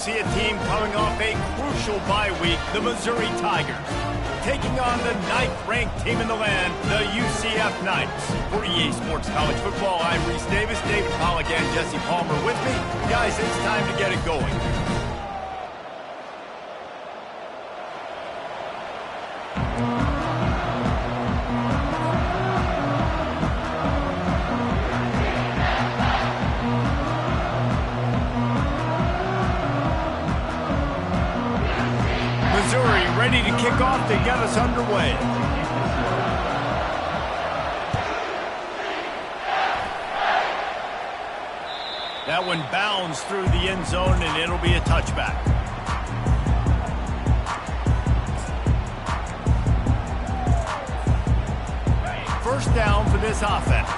See a team coming off a crucial bye week, the Missouri Tigers, taking on the 9th-ranked team in the land, the UCF Knights. For EA Sports College Football, I'm Reese Davis, David Pollack, and Jesse Palmer with me. Guys, it's time to get it going. Missouri ready to kick off to get us underway. That one bounds through the end zone, and it'll be a touchback. First down for this offense.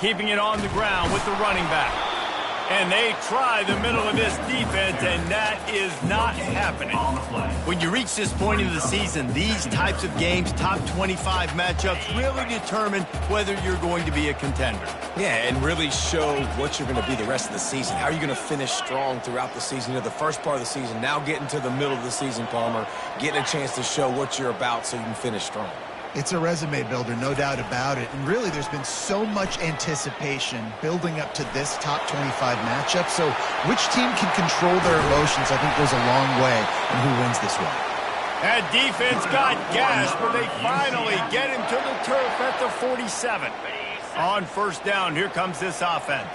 Keeping it on the ground with the running back. And they try the middle of this defense, and that is not happening. When you reach this point in the season, these types of games, top 25 matchups, really determine whether you're going to be a contender. Yeah, and really show what you're going to be the rest of the season. How are you going to finish strong throughout the season? You know, the first part of the season, now getting to the middle of the season, Palmer, getting a chance to show what you're about so you can finish strong. It's a resume builder, no doubt about it. And really, there's been so much anticipation building up to this top 25 matchup. So which team can control their emotions, I think, goes a long way in who wins this one. That defense got gashed, but they finally get him to the turf at the 47. On first down, here comes this offense.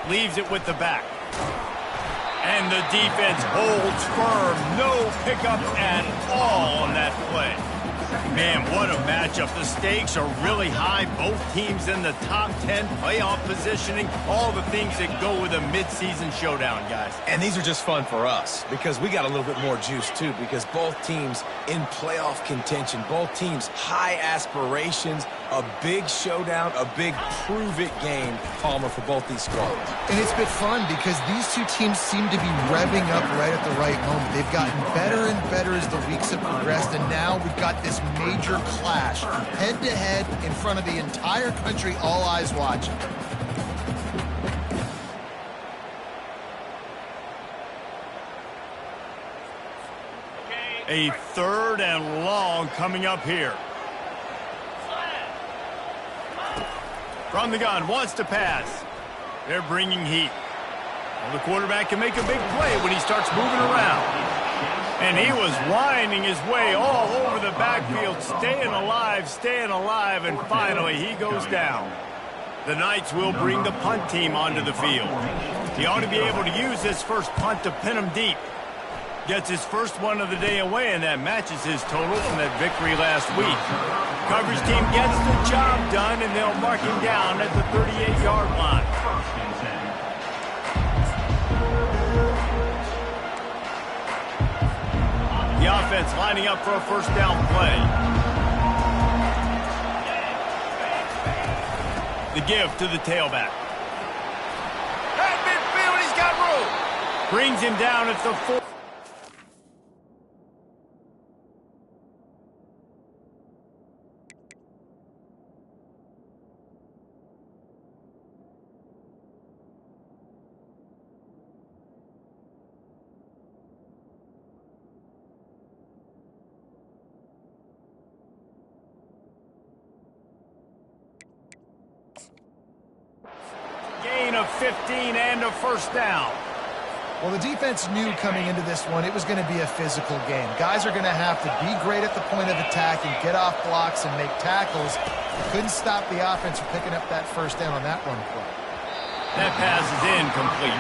Leaves it with the back. And the defense holds firm. No pickup at all on that play. Man, what a matchup. The stakes are really high. Both teams in the top 10, playoff positioning, all the things that go with a midseason showdown, guys. And these are just fun for us because we got a little bit more juice, too, because both teams in playoff contention, both teams high aspirations, a big showdown, a big prove-it game, Palmer, for both these squads. And it's been fun because these two teams seem to be revving up right at the right moment. They've gotten better and better as the weeks have progressed, and now we've got this major clash, head-to-head in front of the entire country, all eyes watching. A third and long coming up here. From the gun, wants to pass. They're bringing heat. Well, the quarterback can make a big play when he starts moving around. And he was winding his way all over the backfield, staying alive, and finally he goes down. The Knights will bring the punt team onto the field. He ought to be able to use this first punt to pin him deep. Gets his first one of the day away, and that matches his total from that victory last week. Coverage team gets the job done, and they'll mark him down at the 38-yard line. The offense lining up for a first down play. The give to the tailback. At midfield, he's got room. Brings him down at the 4. Gain of 15 and a first down. Well, the defense knew coming into this one it was going to be a physical game. Guys are going to have to be great at the point of attack and get off blocks and make tackles. Couldn't stop the offense from picking up that first down on that one play. That pass is incomplete.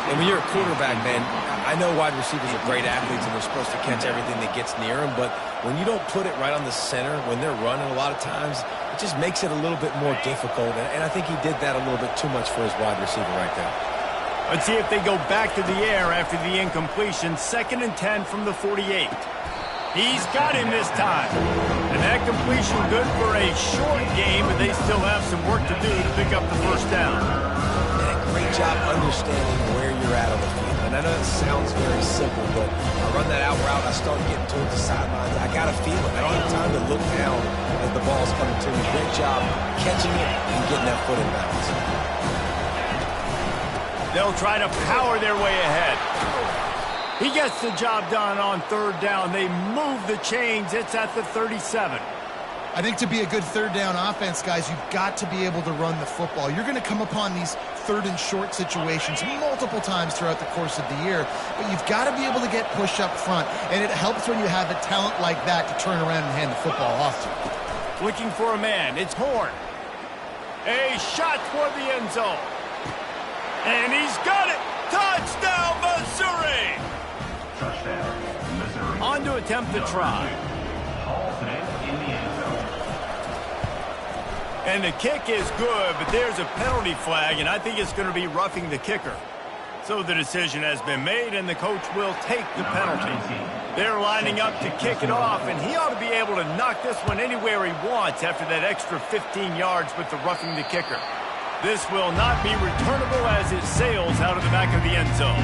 And when you're a quarterback, man, I know wide receivers are great athletes and they're supposed to catch everything that gets near them, but when you don't put it right on the center, when they're running a lot of times, it just makes it a little bit more difficult. And I think he did that a little bit too much for his wide receiver right there. Let's see if they go back to the air after the incompletion. 2nd and 10 from the 48. He's got him this time. And that completion good for a short game, but they still have some work to do to pick up the first down. And a great job understanding where you're at on the field. I And I know that sounds very simple, but I run that out route, I start getting towards the sidelines. I got to feel it. I don't have time to look down as the ball's coming to me. Great job catching it and getting that foot in bounds. They'll try to power their way ahead. He gets the job done on third down. They move the chains. It's at the 37. I think to be a good third down offense, guys, you've got to be able to run the football. You're going to come upon these third and short situations multiple times throughout the course of the year, but you've got to be able to get push up front, and it helps when you have a talent like that to turn around and hand the football off to. Looking for a man. It's Horn. A shot toward the end zone. And he's got it. Touchdown, Missouri! Touchdown, Missouri. On to attempt the try. And the kick is good, but there's a penalty flag, and I think it's going to be roughing the kicker. So the decision has been made, and the coach will take the penalty. They're lining up to kick it off, and he ought to be able to knock this one anywhere he wants after that extra 15 yards with the roughing the kicker. This will not be returnable as it sails out of the back of the end zone.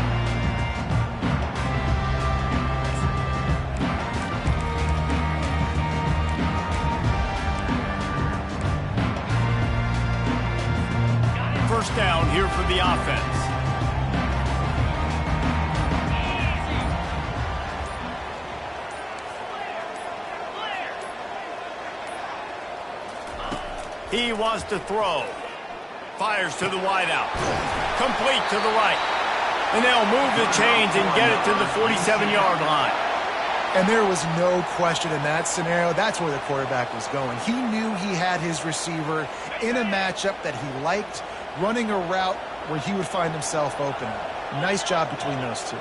First down here for the offense. He wants to throw. Fires to the wideout. Complete to the right. And they'll move the chains and get it to the 47-yard line. And there was no question in that scenario. That's where the quarterback was going. He knew he had his receiver in a matchup that he liked, running a route where he would find himself open. Nice job between those two.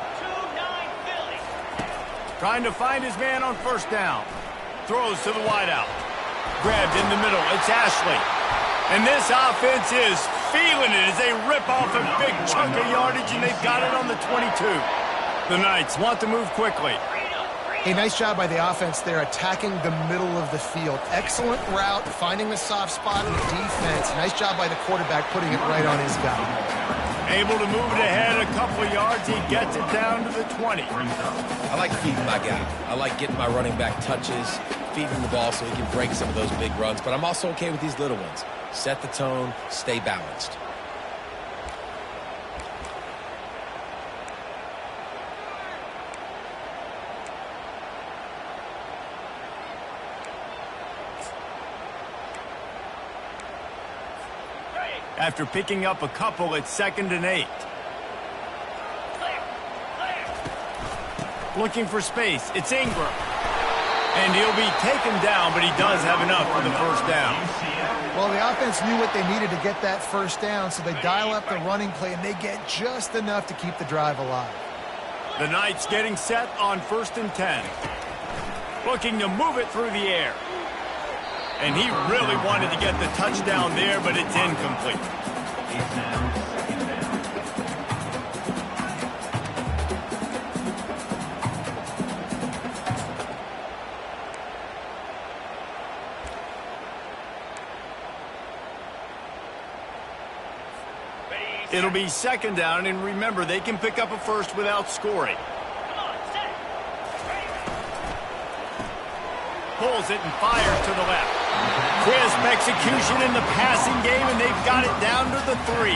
Trying to find his man on first down. Throws to the wideout. Grabbed in the middle. It's Ashley. And this offense is feeling it as they rip off a big chunk of yardage, and they've got it on the 22. The Knights want to move quickly. A nice job by the offense there, attacking the middle of the field. Excellent route, finding the soft spot in the defense. Nice job by the quarterback, putting it right on his guy. Able to move it ahead a couple of yards. He gets it down to the 20. I like feeding my guy. I like getting my running back touches, feeding the ball so he can break some of those big runs. But I'm also okay with these little ones. Set the tone, stay balanced. After picking up a couple, it's 2nd and 8. Looking for space. It's Ingram. And he'll be taken down, but he does have enough for the first down. Well, the offense knew what they needed to get that first down, so they dial up the running play, and they get just enough to keep the drive alive. The Knights getting set on 1st and 10. Looking to move it through the air. And he really wanted to get the touchdown there, but it's incomplete. It'll be 2nd down, and remember, they can pick up a first without scoring. Pulls it and fires to the left. Crisp execution in the passing game, and they've got it down to the 3.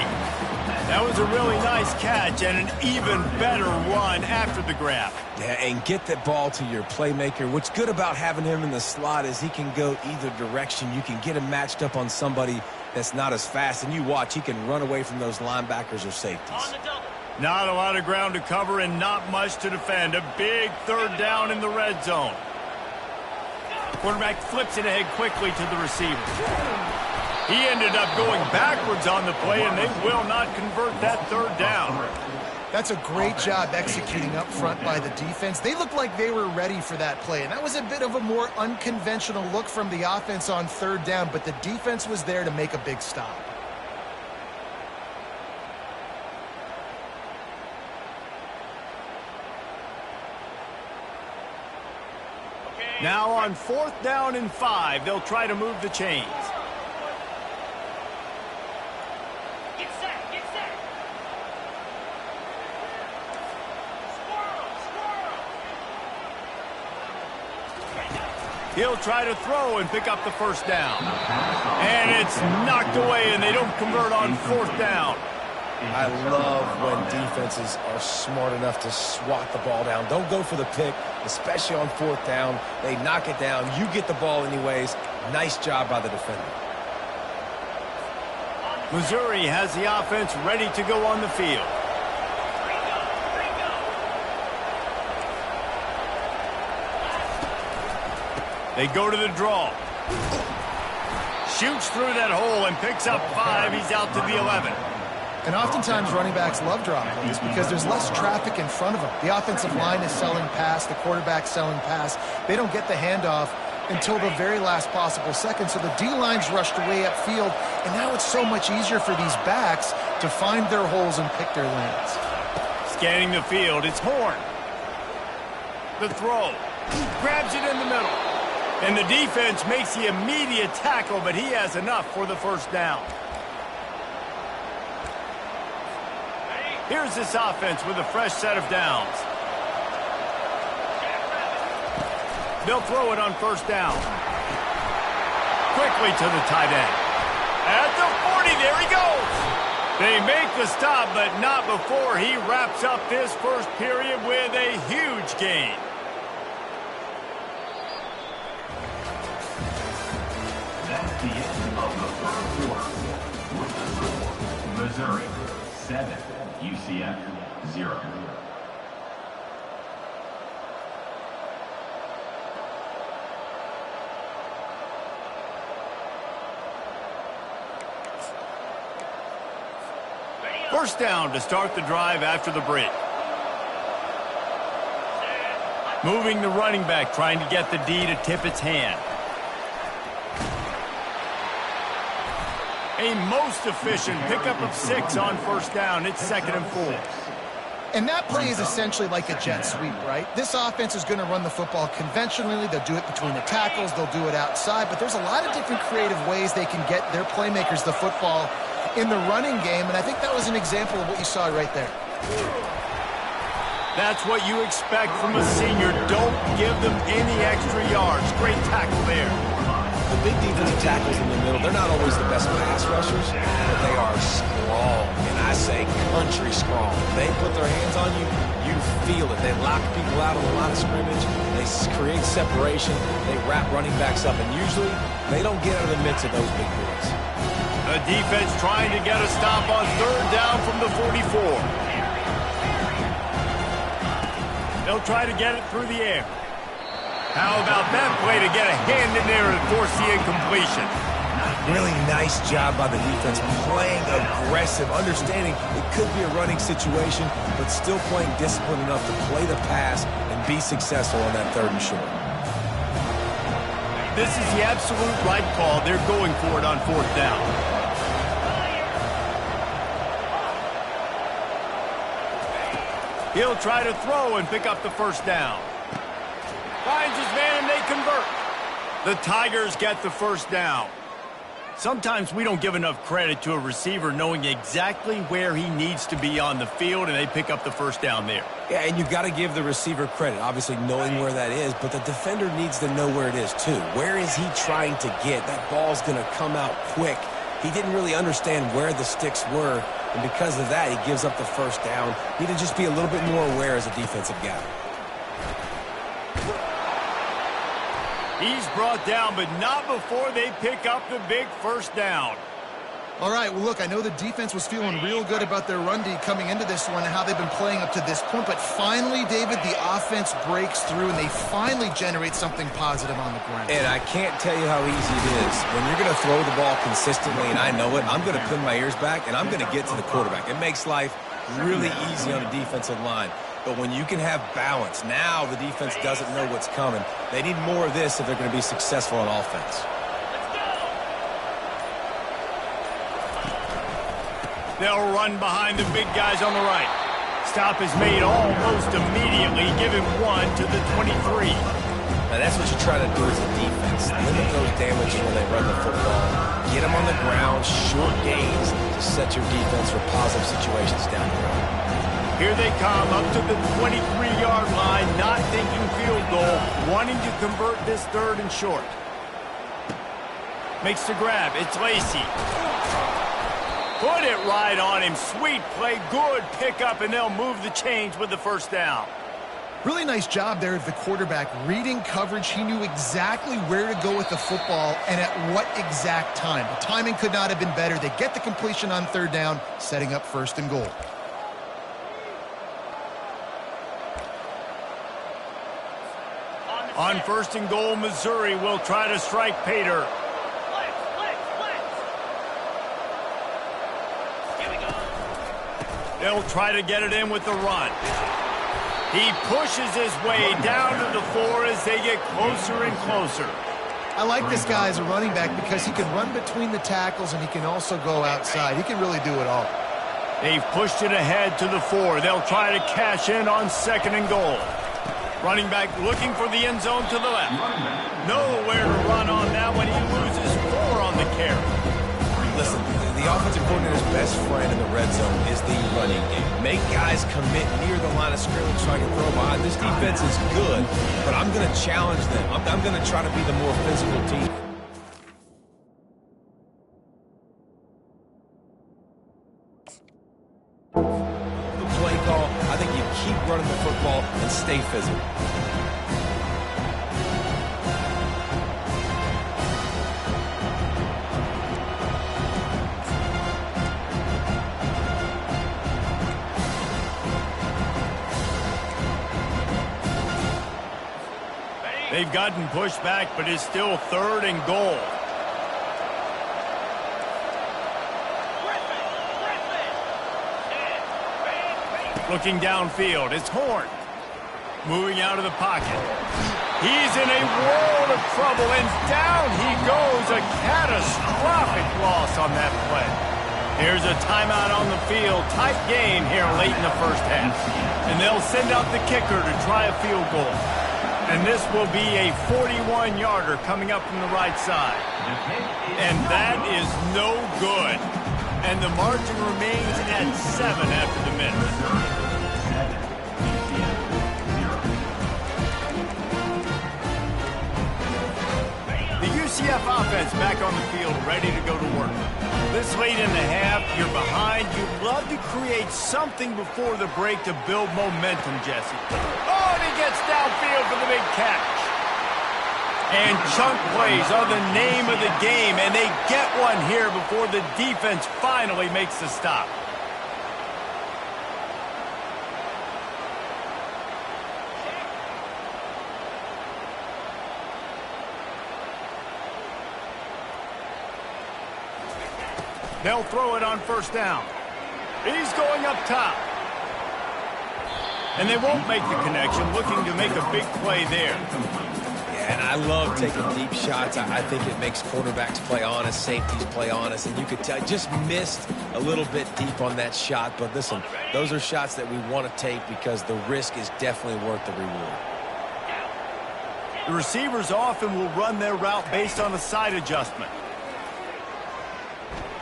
That was a really nice catch and an even better run after the grab. Yeah, and get that ball to your playmaker. What's good about having him in the slot is he can go either direction. You can get him matched up on somebody that's not as fast, and you watch, he can run away from those linebackers or safeties. Not a lot of ground to cover and not much to defend. A big 3rd down in the red zone. Quarterback flips it ahead quickly to the receiver. He ended up going backwards on the play, and they will not convert that 3rd down. That's a great job executing up front by the defense. They looked like they were ready for that play, and that was a bit of a more unconventional look from the offense on 3rd down, but the defense was there to make a big stop. Now on 4th down and 5, they'll try to move the chains. He'll try to throw and pick up the first down. And it's knocked away, and they don't convert on fourth down. I love when defenses are smart enough to swat the ball down. Don't go for the pick, especially on fourth down. They knock it down. You get the ball anyways. Nice job by the defender. Missouri has the offense ready to go on the field. They go to the draw. Shoots through that hole and picks up 5. He's out to the 11. And oftentimes running backs love drop plays because there's less traffic in front of them. The offensive line is selling pass, the quarterback's selling pass. They don't get the handoff until the very last possible second. So the D-line's rushed away upfield, and now it's so much easier for these backs to find their holes and pick their lanes. Scanning the field, it's Horn. The throw. Grabs it in the middle. And the defense makes the immediate tackle, but he has enough for the first down. Here's this offense with a fresh set of downs. They'll throw it on first down. Quickly to the tight end. At the 40, there he goes. They make the stop, but not before he wraps up this first period with a huge gain. That's the end of the third quarter. With the score, Missouri 7, UCF 0. First down to start the drive after the break. Moving the running back, trying to get the D to tip its hand. A most efficient pickup of 6 on first down. It's 2nd and 4. And that play is essentially like a jet sweep, right? This offense is going to run the football conventionally. They'll do it between the tackles. They'll do it outside. But there's a lot of different creative ways they can get their playmakers the football in the running game. And I think that was an example of what you saw right there. That's what you expect from a senior. Don't give them any extra yards. Great tackle there. The big defensive tackles in the middle, they're not always the best pass rushers, but they are strong, and I say country strong. They put their hands on you, you feel it. They lock people out on the line of scrimmage. They create separation. They wrap running backs up, and usually they don't get out of the midst of those big boys. The defense trying to get a stop on third down from the 44. They'll try to get it through the air. How about that play to get a hand in there and force the incompletion? Really nice job by the defense, playing aggressive, understanding it could be a running situation, but still playing disciplined enough to play the pass and be successful on that 3rd and short. This is the absolute right call. They're going for it on 4th down. He'll try to throw and pick up the first down. Finds his man and they convert. The Tigers get the first down. Sometimes we don't give enough credit to a receiver knowing exactly where he needs to be on the field, and they pick up the first down there. Yeah, and you've got to give the receiver credit, obviously knowing where that is, but the defender needs to know where it is too. Where is he trying to get? That ball's going to come out quick. He didn't really understand where the sticks were, and because of that, he gives up the first down. He needed to just be a little bit more aware as a defensive guy. He's brought down, but not before they pick up the big first down. All right, well, look, I know the defense was feeling real good about their run D coming into this one and how they've been playing up to this point, but finally, David, the offense breaks through and they finally generate something positive on the ground. And I can't tell you how easy it is. When you're going to throw the ball consistently, and I know it, I'm going to pin my ears back, and I'm going to get to the quarterback. It makes life really easy on a defensive line. But when you can have balance, now the defense doesn't know what's coming. They need more of this if they're going to be successful on offense. They'll run behind the big guys on the right. Stop is made almost immediately. Give him 1 to the 23. Now that's what you try to do as a defense. Limit those damages when they run the football. Get them on the ground, short gains to set your defense for positive situations down the road. Here they come up to the 23-yard line, not thinking field goal, wanting to convert this 3rd and short. Makes the grab. It's Lacy. Put it right on him. Sweet play. Good pickup, and they'll move the chains with the 1st down. Really nice job there of the quarterback. Reading coverage, he knew exactly where to go with the football and at what exact time. The timing could not have been better. They get the completion on 3rd down, setting up 1st and goal. On 1st and goal, Missouri will try to strike Pater. They'll try to get it in with the run. He pushes his way down to the 4 as they get closer and closer. I like this guy as a running back because he can run between the tackles and he can also go outside. He can really do it all. They've pushed it ahead to the 4. They'll try to cash in on 2nd and goal. Running back looking for the end zone to the left. Nowhere to run on that one. He loses 4 on the carry. Listen, the offensive coordinator's best friend in the red zone is the running game. Make guys commit near the line of scrimmage so I can throw behind. This defense is good, but I'm going to challenge them. I'm going to try to be the more physical team. The play call, I think you keep running the football and stay physical. They've gotten pushed back, but it's still 3rd and goal. Looking downfield, it's Horn. Moving out of the pocket. He's in a world of trouble, and down he goes. A catastrophic loss on that play. Here's a timeout on the field. Tight game here late in the 1st half. And they'll send out the kicker to try a field goal. And this will be a 41-yarder coming up from the right side. And that is no good. And the margin remains at 7 after the minute. The UCF offense back on the field, ready to go to work. This late in the half, you're behind. You'd love to create something before the break to build momentum, Jesse. Oh, and he gets downfield for the big catch. And chunk plays are the name of the game, and they get one here before the defense finally makes the stop. They'll throw it on 1st down. He's going up top. And they won't make the connection, looking to make a big play there. Yeah, and I love taking deep shots. I think it makes quarterbacks play honest, safeties play honest, and you could tell just missed a little bit deep on that shot. But listen, those are shots that we want to take because the risk is definitely worth the reward. The receivers often will run their route based on a side adjustment.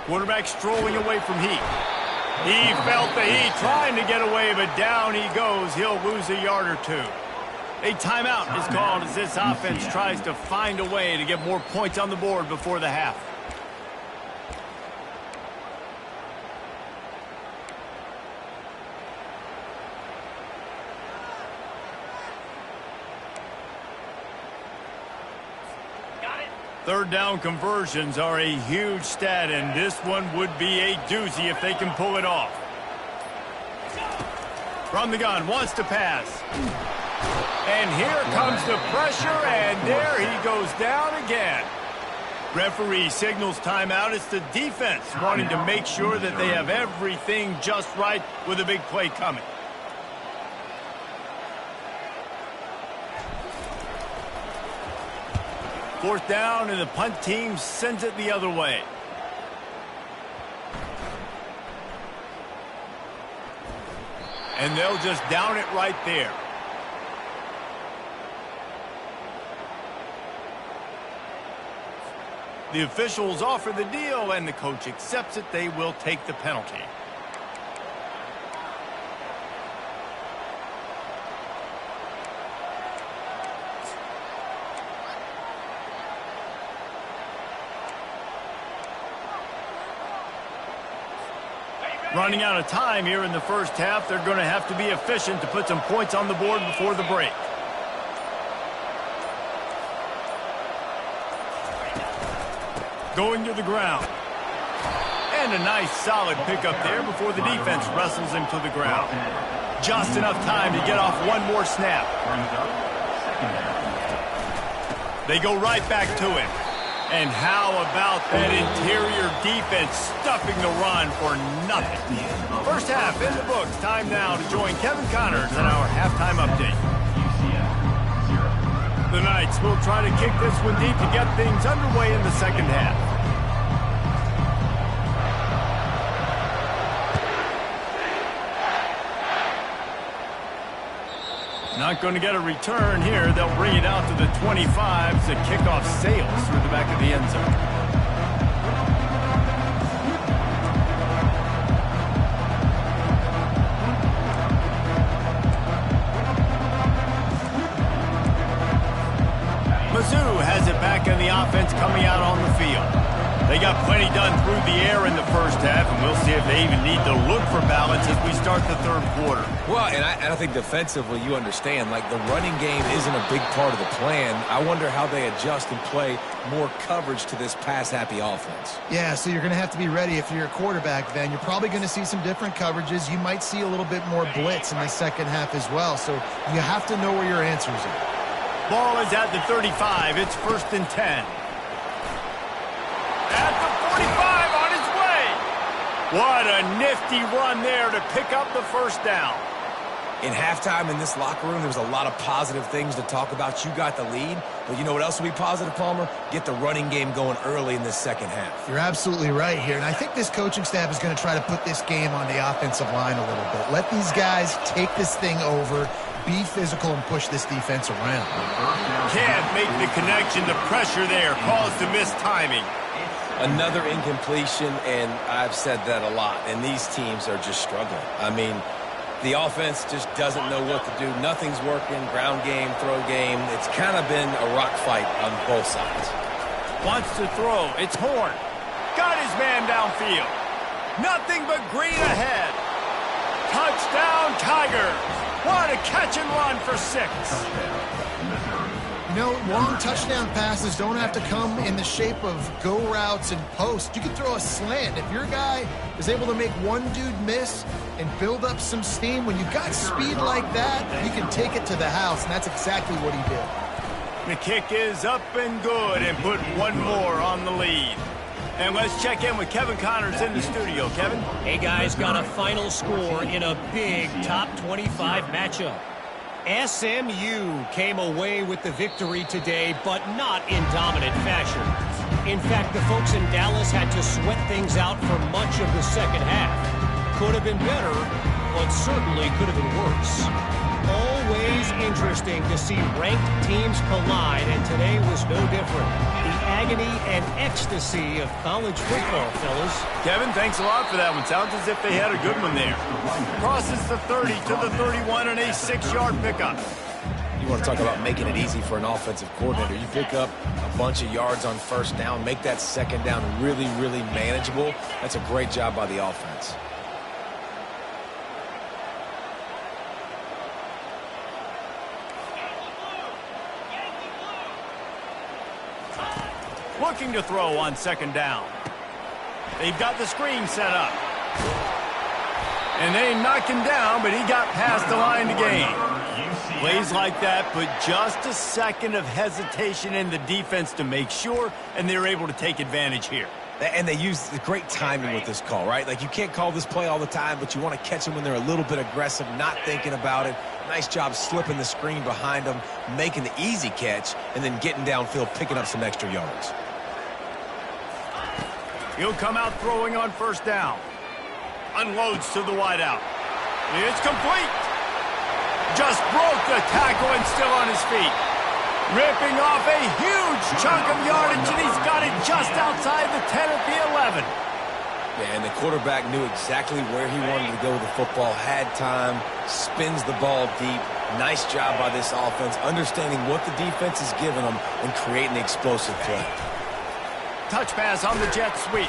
Quarterback strolling away from heat. He felt the heat, trying to get away, but down he goes. He'll lose a yard or 2. A timeout is called as this offense tries to find a way to get more points on the board before the half. Third down conversions are a huge stat, and this one would be a doozy if they can pull it off. From the gun, wants to pass. And here comes the pressure, and there he goes down again. Referee signals timeout. It's the defense wanting to make sure that they have everything just right with a big play coming. Fourth down, and the punt team sends it the other way. And they'll just down it right there. The officials offer the deal, and the coach accepts it. They will take the penalty. Running out of time here in the first half. They're going to have to be efficient to put some points on the board before the break. Going to the ground. And a nice solid pickup there before the defense wrestles him to the ground. Just enough time to get off one more snap. They go right back to him. And how about that interior defense stuffing the run for nothing? First half in the books. Time now to join Kevin Connors in our halftime update. The Knights will try to kick this one deep to get things underway in the second half. Not going to get a return here. They'll bring it out to the 25 as the kickoff sails through the back of the end zone. Mizzou has it back in the offense coming out on the field. They got plenty done through the air in the first half, and we'll see if they even need to look for balance as we start the third quarter. Well, and I think defensively, you understand, like the running game isn't a big part of the plan. I wonder how they adjust and play more coverage to this pass-happy offense. Yeah, so you're going to have to be ready if you're a quarterback then. You're probably going to see some different coverages. You might see a little bit more blitz in the second half as well, so you have to know where your answers are. Ball is at the 35. It's 1st and 10. At the 45 on his way. What a nifty run there to pick up the first down. In halftime in this locker room, there was a lot of positive things to talk about. You got the lead, but you know what else will be positive, Palmer? Get the running game going early in this second half. You're absolutely right here, and I think this coaching staff is going to try to put this game on the offensive line a little bit. Let these guys take this thing over, be physical, and push this defense around. Can't make the connection. The pressure there caused the missed timing. Another incompletion, and I've said that a lot, and these teams are just struggling. I mean, the offense just doesn't know what to do. Nothing's working. Ground game, throw game. It's kind of been a rock fight on both sides. Wants to throw. It's Horn. Got his man downfield. Nothing but green ahead. Touchdown, Tigers. What a catch and run for 6. You know, long touchdown passes don't have to come in the shape of go routes and post. You can throw a slant. If your guy is able to make one dude miss and build up some steam, when you've got speed like that, you can take it to the house, and that's exactly what he did. The kick is up and good and put one more on the lead. And let's check in with Kevin Connors in the studio. Kevin? Hey, guys, got a final score in a big top 25 matchup. SMU came away with the victory today, but not in dominant fashion. In fact, the folks in Dallas had to sweat things out for much of the second half. Could have been better, but certainly could have been worse. Always interesting to see ranked teams collide, and today was no different. The agony and ecstasy of college football, fellas. Kevin, thanks a lot for that one. Sounds as if they had a good one there. Crosses the 30 to the 31 and a 6-yard pickup. You want to talk about making it easy for an offensive coordinator. You pick up a bunch of yards on first down, make that second down really, really manageable. That's a great job by the offense. Looking to throw on second down. They've got the screen set up. And they knock him down, but he got past the line to gain. Plays like that put just a second of hesitation in the defense to make sure, and they're able to take advantage here. And they use the great timing with this call, right? Like, you can't call this play all the time, but you want to catch them when they're a little bit aggressive, not thinking about it. Nice job slipping the screen behind them, making the easy catch, and then getting downfield, picking up some extra yards. He'll come out throwing on first down. Unloads to the wideout. It's complete. Just broke the tackle and still on his feet. Ripping off a huge chunk of yardage, and he's got it just outside the 10 at the 11. Yeah, and the quarterback knew exactly where he wanted to go with the football, had time, spins the ball deep. Nice job by this offense, understanding what the defense is giving them and creating the explosive play. Touch pass on the jet sweep.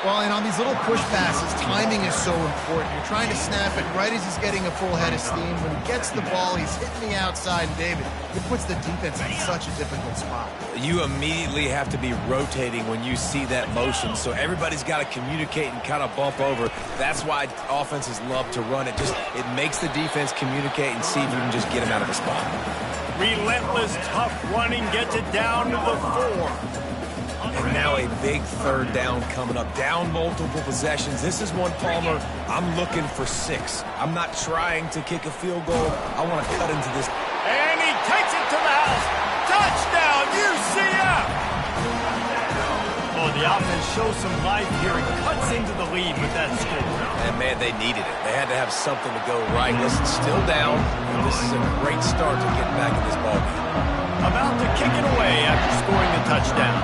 Well, and on these little push passes, timing is so important. You're trying to snap it right as he's getting a full head of steam. When he gets the ball, he's hitting the outside, and David, it puts the defense in such a difficult spot. You immediately have to be rotating when you see that motion, so everybody's got to communicate and kind of bump over. That's why offenses love to run it. It makes the defense communicate and see if you can just get him out of a spot. Relentless, tough running gets it down to the 4. And now a big third down coming up. Down multiple possessions. This is one, Palmer, I'm looking for 6. I'm not trying to kick a field goal. I want to cut into this. And he takes it to the house. Touchdown, UCF! Oh, the offense shows some life here and cuts into the lead with that score. And, man, they needed it. They had to have something to go right. Listen, still down. And this is a great start to getting back in this ballgame. About to kick it away after scoring the touchdown.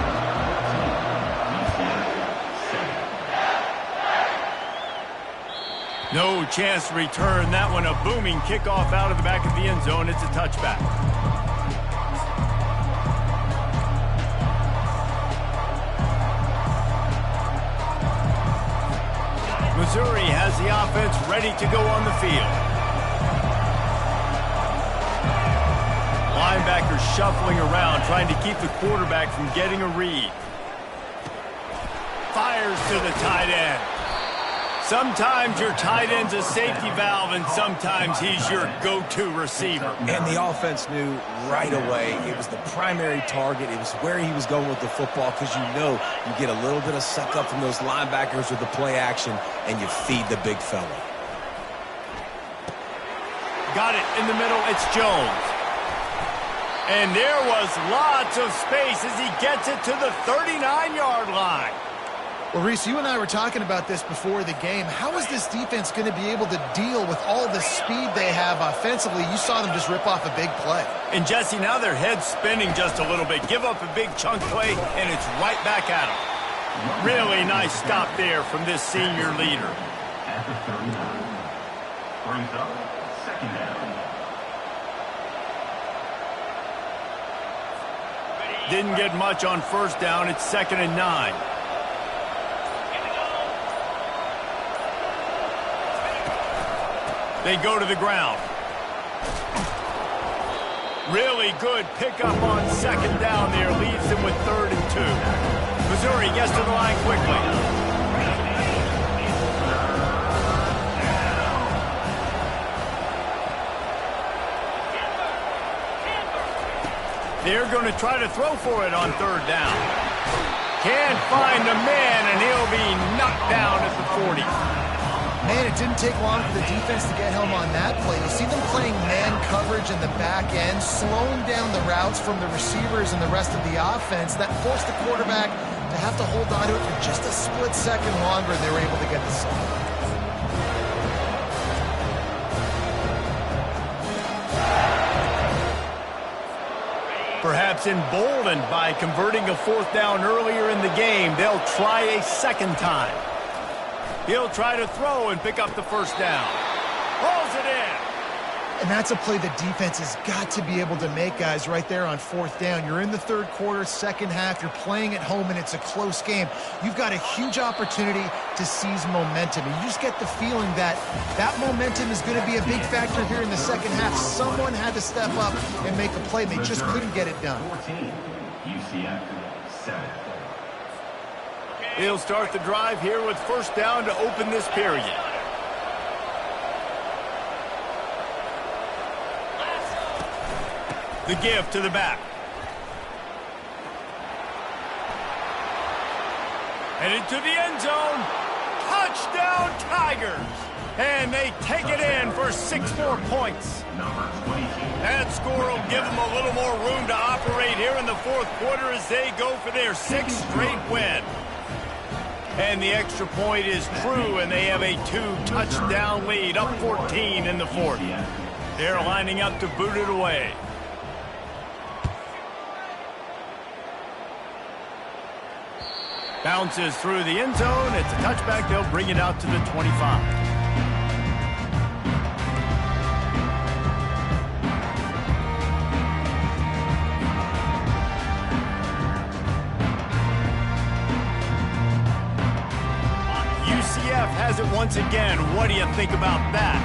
No chance to return that one. A booming kickoff out of the back of the end zone. It's a touchback. Missouri has the offense ready to go on the field. Linebackers shuffling around, trying to keep the quarterback from getting a read. Fires to the tight end. Sometimes your tight end's a safety valve, and sometimes he's your go-to receiver. And the offense knew right away it was the primary target. It was where he was going with the football, because you know you get a little bit of suck up from those linebackers with the play action, and you feed the big fella. Got it in the middle. It's Jones. And there was lots of space as he gets it to the 39-yard line. Well, Reese, you and I were talking about this before the game. How is this defense going to be able to deal with all the speed they have offensively? You saw them just rip off a big play. And, Jesse, now their head's spinning just a little bit. Give up a big chunk play, and it's right back at them. Really nice stop there from this senior leader. At the 39. Brings up second down. Didn't get much on first down. It's 2nd and 9. They go to the ground. Really good pickup on 2nd down there. Leaves them with 3rd and 2. Missouri gets to the line quickly. They're going to try to throw for it on 3rd down. Can't find a man, and he'll be knocked down at the 40. Man, it didn't take long for the defense to get home on that play. You see them playing man coverage in the back end, slowing down the routes from the receivers and the rest of the offense. That forced the quarterback to have to hold on to it for just a split second longer, and they were able to get the sack. Perhaps emboldened by converting a 4th down earlier in the game, they'll try a second time. He'll try to throw and pick up the 1st down. Pulls it in. And that's a play the defense has got to be able to make, guys, right there on 4th down. You're in the 3rd quarter, 2nd half. You're playing at home, and it's a close game. You've got a huge opportunity to seize momentum. And you just get the feeling that that momentum is going to be a big factor here in the 2nd half. Someone had to step up and make a play. They just couldn't get it done. 14. UCF 7. He'll start the drive here with 1st down to open this period. The give to the back. Headed to the end zone. Touchdown, Tigers. And they take it in for 6 more points. Number 22. That score will give them a little more room to operate here in the 4th quarter as they go for their 6th straight win. And the extra point is true, and they have a 2-touchdown lead, up 14 in the 4th. They're lining up to boot it away. Bounces through the end zone. It's a touchback. They'll bring it out to the 25. UCF has it once again. What do you think about that?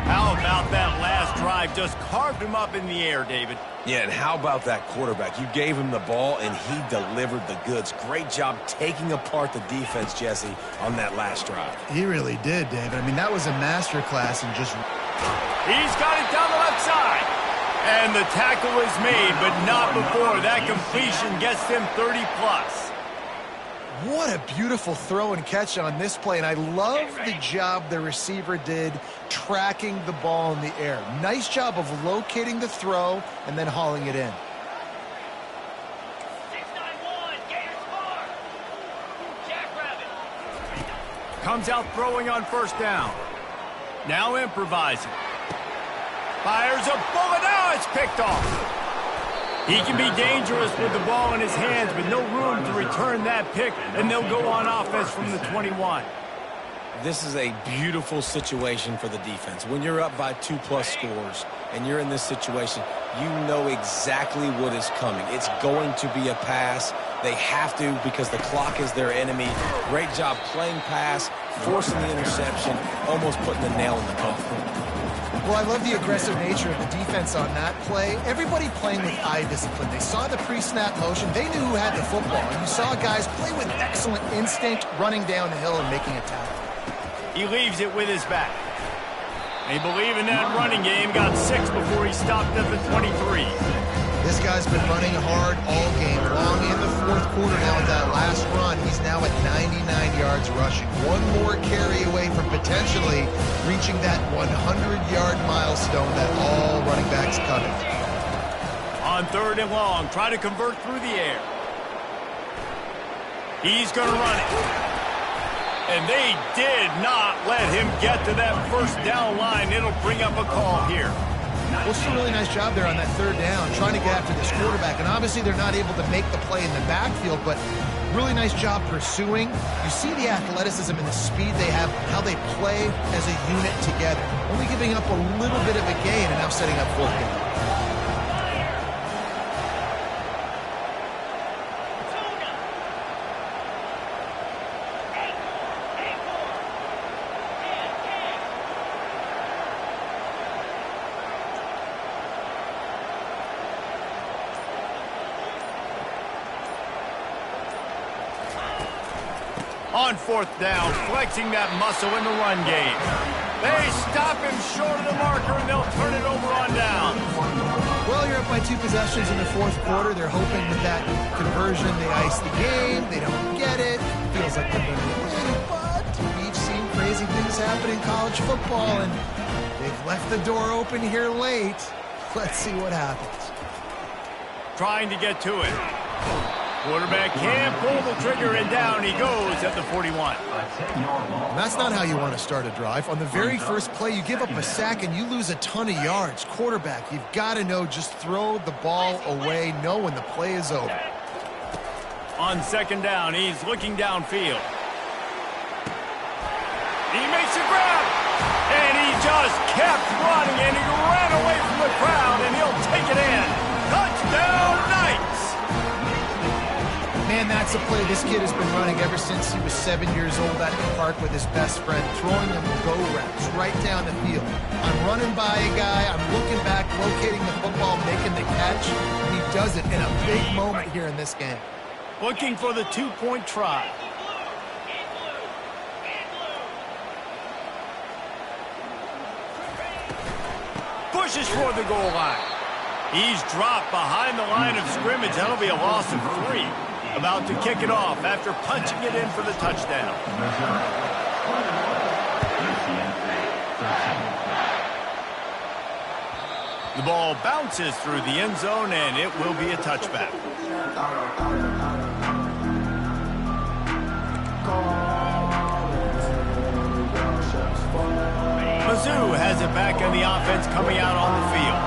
How about that last drive? Just carved him up in the air, David. Yeah, and how about that quarterback? You gave him the ball, and he delivered the goods. Great job taking apart the defense, Jesse, on that last drive. He really did, David. I mean, that was a masterclass in just... He's got it down the left side. And the tackle is made, but not before. That completion gets them 30-plus. What a beautiful throw and catch on this play, and I love the job the receiver did tracking the ball in the air. Nice job of locating the throw and then hauling it in. 691, Gators Park. Jackrabbit. Comes out throwing on first down. Now improvising. Fires a bullet. Now it's picked off. He can be dangerous with the ball in his hands, but no room to return that pick, and they'll go on offense from the 21. This is a beautiful situation for the defense. When you're up by 2+ scores and you're in this situation, you know exactly what is coming. It's going to be a pass. They have to because the clock is their enemy. Great job playing pass, forcing the interception, almost putting the nail in the coffin. Well, I love the aggressive nature of the defense on that play. Everybody playing with eye discipline. They saw the pre-snap motion. They knew who had the football. And you saw guys play with excellent instinct, running down the hill and making a tackle. He leaves it with his back. They believe in that running game. Got 6 before he stopped at the 23. This guy's been running hard all game long in the fourth quarter. Now with that last run, he's now at 99 yards rushing. One more carry away from potentially reaching that 100-yard milestone that all running backs covet. On 3rd and long, try to convert through the air. He's going to run it. And they did not let him get to that first down line. It'll bring up a call here. Well, it's a really nice job there on that 3rd down, trying to get after this quarterback. And obviously they're not able to make the play in the backfield, but really nice job pursuing. You see the athleticism and the speed they have, how they play as a unit together. Only giving up a little bit of a gain and now setting up 4th down. On 4th down, flexing that muscle in the run game. They stop him short of the marker, and they'll turn it over on down. Well, you're up by 2 possessions in the 4th quarter. They're hoping with that conversion they ice the game. They don't get it. Feels like they're going to win, but we've seen crazy things happen in college football, and they've left the door open here late. Let's see what happens. Trying to get to it. Quarterback can't pull the trigger, and down he goes at the 41. And that's not how you want to start a drive. On the very first play, you give up a sack and you lose a ton of yards. Quarterback, you've got to know, just throw the ball away, know when the play is over. On 2nd down, he's looking downfield. He makes a grab, and he just kept running, and he ran away from the crowd, and he'll take it in. Touchdown, Knights! Man, that's a play this kid has been running ever since he was 7 years old at the park with his best friend, throwing them go routes right down the field. I'm running by a guy, I'm looking back, locating the football, making the catch, and he does it in a big moment here in this game. Looking for the 2-point try. Pushes for the goal line. He's dropped behind the line of scrimmage. That'll be a loss of 3. About to kick it off after punching it in for the touchdown. The ball bounces through the end zone, and it will be a touchback. Mizzou has it back on the offense coming out on the field.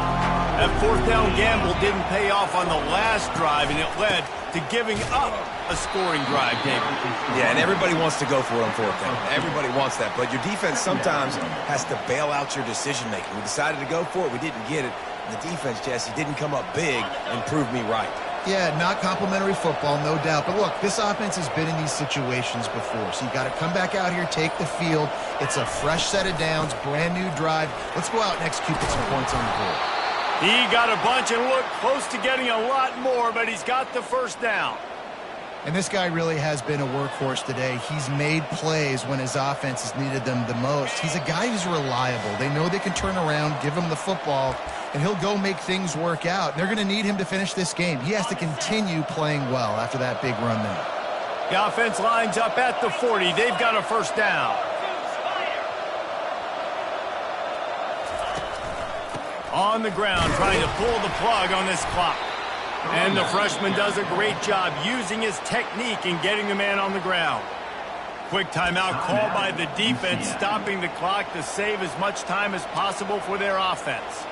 That 4th down gamble didn't pay off on the last drive, and it led to giving up a scoring drive, David. Yeah, and everybody wants to go for it on 4th down. Everybody wants that, but your defense sometimes has to bail out your decision-making. We decided to go for it. We didn't get it. And the defense, Jesse, didn't come up big and prove me right. Yeah, not complimentary football, no doubt. But look, this offense has been in these situations before. So you got to come back out here, take the field. It's a fresh set of downs, brand new drive. Let's go out and execute with some points on the board. He got a bunch and looked close to getting a lot more, but he's got the first down. And this guy really has been a workhorse today. He's made plays when his offense has needed them the most. He's a guy who's reliable. They know they can turn around, give him the football, and he'll go make things work out. They're going to need him to finish this game. He has to continue playing well after that big run there. The offense lines up at the 40. They've got a first down. On the ground, trying to pull the plug on this clock. And the freshman does a great job using his technique in getting the man on the ground. Quick timeout called by the defense, stopping the clock to save as much time as possible for their offense.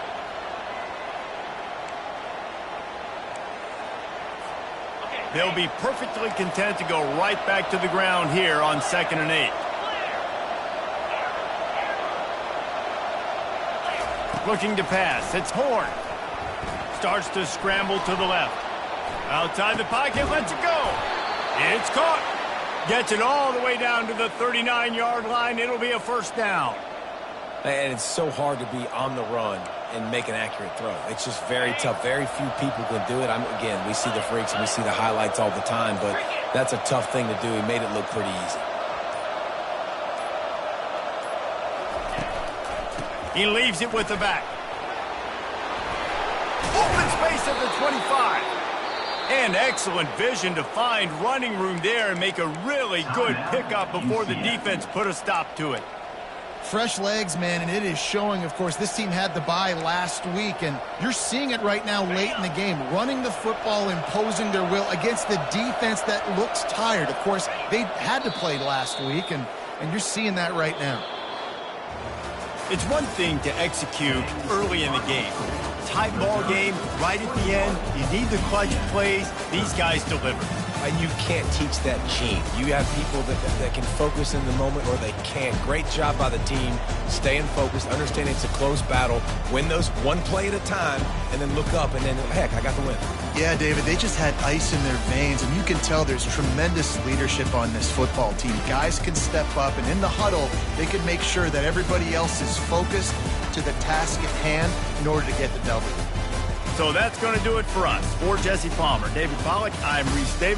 They'll be perfectly content to go right back to the ground here on 2nd and 8. Looking to pass. It's Horn. Starts to scramble to the left. Outside the pocket, lets it go. It's caught. Gets it all the way down to the 39-yard line. It'll be a first down. And it's so hard to be on the run and make an accurate throw. It's just very tough. Very few people can do it. Again, we see the freaks and we see the highlights all the time, but that's a tough thing to do. He made it look pretty easy. He leaves it with the back. Open space at the 25. And excellent vision to find running room there and make a really good pickup before the defense put a stop to it. Fresh legs, man, and it is showing. Of course, this team had the bye last week, and you're seeing it right now late in the game. Running the football, imposing their will against the defense that looks tired. Of course, they had to play last week, and you're seeing that right now. It's one thing to execute early in the game. Tight ball game, right at the end. You need the clutch plays. These guys deliver. And you can't teach that gene. You have people that can focus in the moment or they can't. Great job by the team, staying focused, understanding it's a close battle, win those one play at a time, and then look up and then, heck, I got the win. Yeah, David, they just had ice in their veins, and you can tell there's tremendous leadership on this football team. Guys can step up, and in the huddle, they can make sure that everybody else is focused to the task at hand in order to get the W. So that's going to do it for us. For Jesse Palmer, David Pollack, I'm Reese Davis.